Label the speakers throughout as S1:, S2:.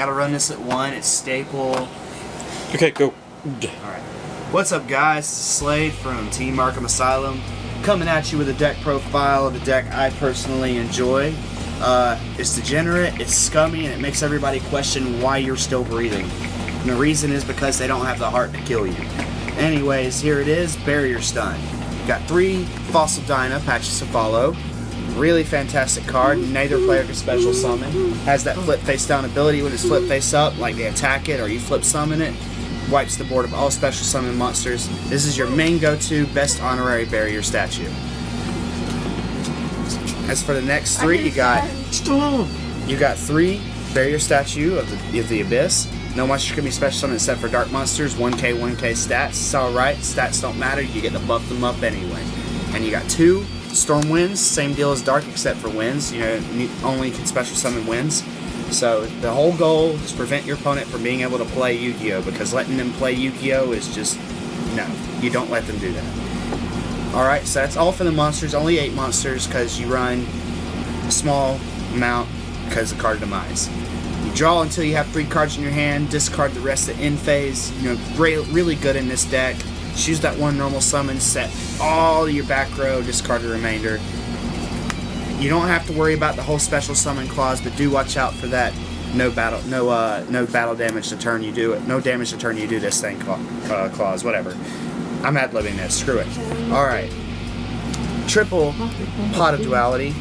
S1: gotta run this at 1. It's staple.
S2: Okay, go.
S1: Alright. What's up, guys? This is Slade from Team Arkham Asylum, coming at you with a deck profile of a deck I personally enjoy. It's degenerate, it's scummy, and it makes everybody question why you're still breathing. And the reason is because they don't have the heart to kill you. Anyways, here it is, Barrier Stun. Got 3 Fossil Dyna, Patches to Follow. Really fantastic card. Neither player can special summon. Has that flip face down ability when it's flip face up, like they attack it or you flip summon it. Wipes the board of all special summon monsters. This is your main go-to, best honorary barrier statue. As for the next 3, you got 3 barrier statue of the Abyss. No monster can be special summoned except for dark monsters. 1k, 1k stats. It's alright. Stats don't matter. You get to buff them up anyway. And you got 2 Storm Winds. Same deal as dark except for winds. You know, you only can special summon winds. So the whole goal is prevent your opponent from being able to play Yu-Gi-Oh! Because letting them play Yu-Gi-Oh! Is just, no. You don't let them do that. Alright, so that's all for the monsters. Only 8 monsters because you run a small amount because of card demise. You draw until you have 3 cards in your hand, discard the rest at end phase. You know, really good in this deck. Choose that 1 normal summon, set all your back row, discard the remainder. You don't have to worry about the whole special summon clause, but do watch out for that no battle damage to turn you do it. No damage to turn you do this thing clause, whatever. I'm ad-libbing this, screw it. Alright. Triple Pot of Duality.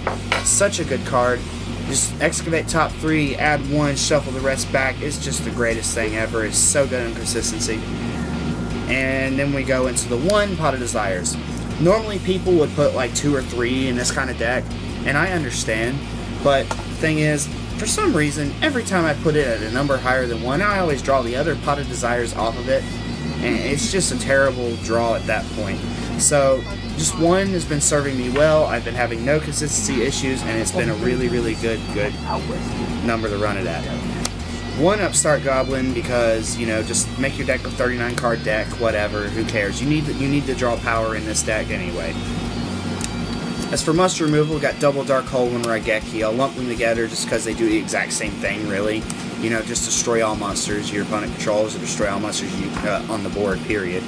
S1: Such a good card. Just excavate top 3, add 1, shuffle the rest back. It's just the greatest thing ever. It's so good on consistency. And then we go into the 1 Pot of Desires. Normally people would put like 2 or 3 in this kind of deck, and I understand, but the thing is, for some reason, every time I put it at a number higher than 1, I always draw the other Pot of Desires off of it, and it's just a terrible draw at that point. So, just 1 has been serving me well. I've been having no consistency issues, and it's been a really, really good number to run it at. 1 Upstart Goblin because, you know, just make your deck a 39 card deck, whatever, who cares. You need to draw power in this deck anyway. As for monster removal, we got double Dark Hole and Raigeki. I'll lump them together just because they do the exact same thing, really. You know, just destroy all monsters your opponent controls, or destroy all monsters on the board, period.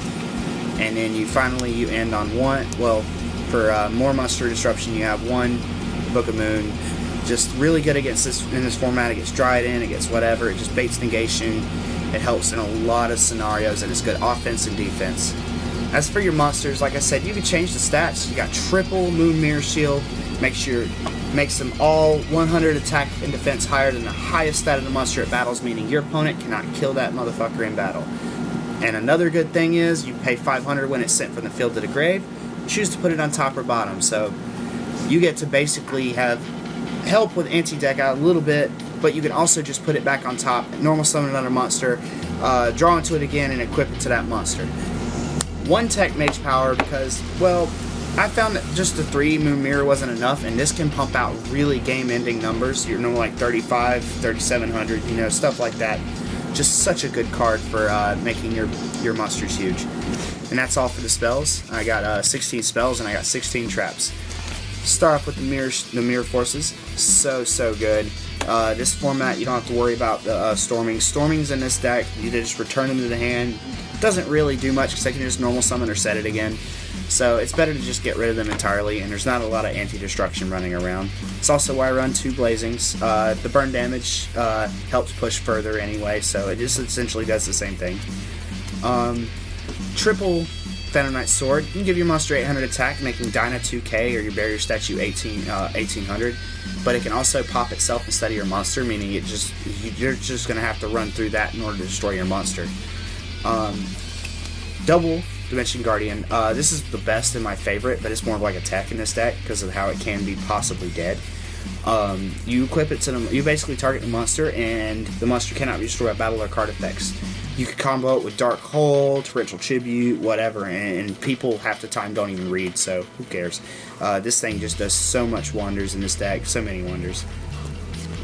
S1: And then you end on 1. Well, for more monster disruption, you have 1 Book of Moon. Just really good against this in this format. It gets Dryden, it gets whatever. It just baits negation. It helps in a lot of scenarios, and it's good offense and defense. As for your monsters, like I said, you can change the stats. You got triple Moon Mirror Shield. Makes them all 100 attack and defense higher than the highest stat of the monster at battles, meaning your opponent cannot kill that motherfucker in battle. And another good thing is you pay 500 when it's sent from the field to the grave. Choose to put it on top or bottom, so you get to basically have help with anti-deck out a little bit, but you can also just put it back on top, normal summon another monster, draw into it again, and equip it to that monster. 1 Tech Mage Power because, well, I found that just the 3 Moon Mirror wasn't enough, and this can pump out really game-ending numbers. You're normally like 35, 3,700, you know, stuff like that. Just such a good card for making your monsters huge. And that's all for the spells. I got 16 spells, and I got 16 traps. Start off with the mirror forces. So good. This format, you don't have to worry about the storming. Stormings in this deck, you just return them to the hand. Doesn't really do much because they can just normal summon or set it again. So it's better to just get rid of them entirely, and there's not a lot of anti-destruction running around. It's also why I run 2 Blazings. The burn damage helps push further anyway, so it just essentially does the same thing. Triple Phantom Knight Sword. You can give your monster 800 attack, making Dyna 2k or your barrier statue 1800, but it can also pop itself instead of your monster, meaning you're just going to have to run through that in order to destroy your monster. Double Dimension Guardian. This is the best and my favorite, but it's more of like a tech in this deck because of how it can be possibly dead. You equip it to you basically target the monster, and the monster cannot be destroyed by battle or card effects. You can combo it with Dark Hole, Torrential Tribute, whatever, and people half the time don't even read, so who cares. This thing just does so much wonders in this deck, so many wonders.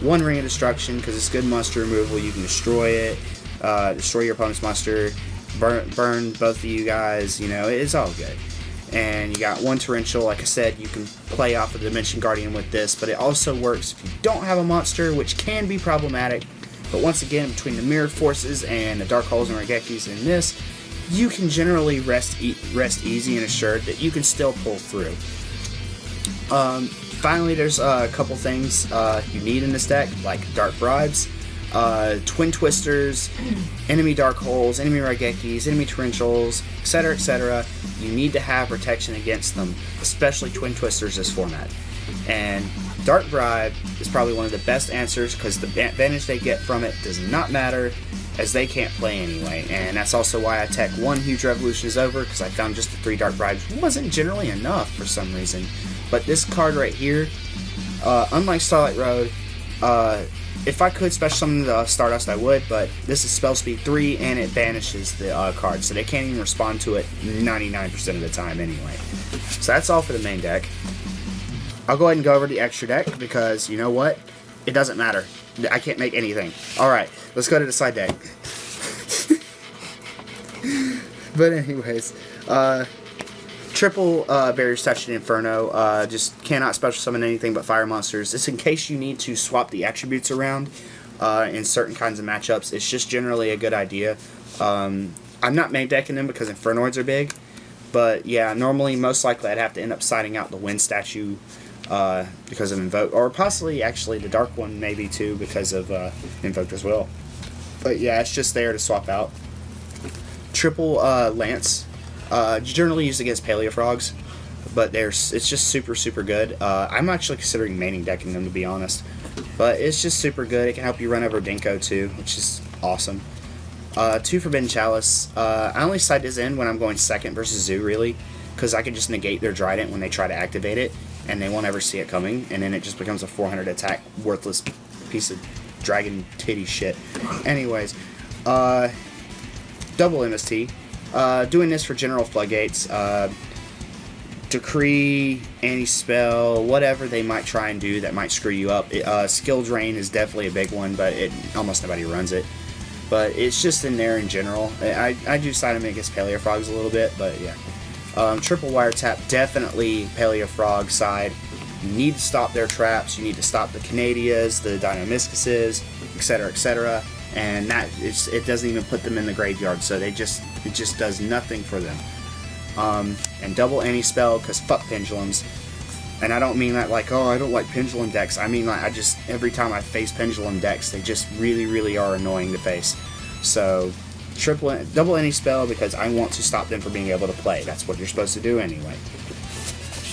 S1: 1 Ring of Destruction, because it's good monster removal. You can destroy it, destroy your opponent's monster, burn both of you guys, you know, it's all good. And you got 1 Torrential. Like I said, you can play off of Dimension Guardian with this, but it also works if you don't have a monster, which can be problematic. But once again, between the Mirror Forces and the Dark Holes and Raigekis in this, you can generally rest easy and assured that you can still pull through. Finally, there's a couple things you need in this deck, like Dark Bribes, Twin Twisters, enemy Dark Holes, enemy Raigekis, enemy Torrentials, etc., etc. You need to have protection against them, especially Twin Twisters this format. And Dark Bribe is probably one of the best answers because the advantage they get from it does not matter, as they can't play anyway. And that's also why I tech 1 Huge Revolution is over, because I found just the 3 Dark Bribes wasn't generally enough for some reason. But this card right here, unlike Starlight Road, if I could special summon the Stardust, I would, but this is spell speed 3 and it banishes the card, so they can't even respond to it 99% of the time anyway. So that's all for the main deck. I'll go ahead and go over the extra deck because, you know what? It doesn't matter. I can't make anything. Alright, let's go to the side deck. But anyways, triple Barrier Statue Inferno, just cannot special summon anything but fire monsters. It's in case you need to swap the attributes around in certain kinds of matchups. It's just generally a good idea. I'm not main decking them because Infernoids are big, but yeah, normally most likely I'd have to end up siding out the Wind Statue because of Invoke, or possibly actually the Dark one maybe too because of Invoke as well. But yeah, it's just there to swap out. Triple Lance. Generally used against Paleofrogs, but it's just super good. I'm actually considering maining decking them, to be honest, but it's just super good. It can help you run over Dinko too, which is awesome. 2 Forbidden Chalice. I only side this in when I'm going second versus Zoo, really, because I can just negate their Trident when they try to activate it, and they won't ever see it coming, and then it just becomes a 400 attack, worthless piece of dragon titty shit. Anyways, double MST. Doing this for general floodgates, decree, anti-spell, whatever they might try and do that might screw you up. Skill drain is definitely a big one, but almost nobody runs it. But it's just in there in general. I do side them against Paleofrogs a little bit, but yeah. Triple Wiretap, definitely Paleofrog side. You need to stop their traps, you need to stop the Canadias, the Dinomiscuses, etc., etc. And it doesn't even put them in the graveyard, so it just does nothing for them. And double anti-spell, because fuck pendulums. And I don't mean that like, oh, I don't like pendulum decks. I mean like, every time I face pendulum decks, they just really are annoying to face. So double anti-spell, because I want to stop them from being able to play. That's what you're supposed to do anyway.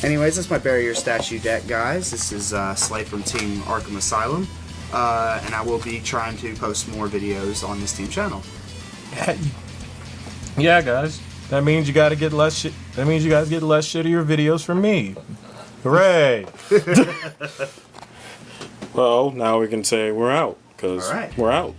S1: Anyways, that's my Barrier Statue deck, guys. This is Slade from Team Arkham Asylum. And I will be trying to post more videos on this team channel.
S2: Yeah, guys. That means you got to get less shit. That means you guys get less shittier videos from me. Hooray! Well, now we can say we're out, because we're out.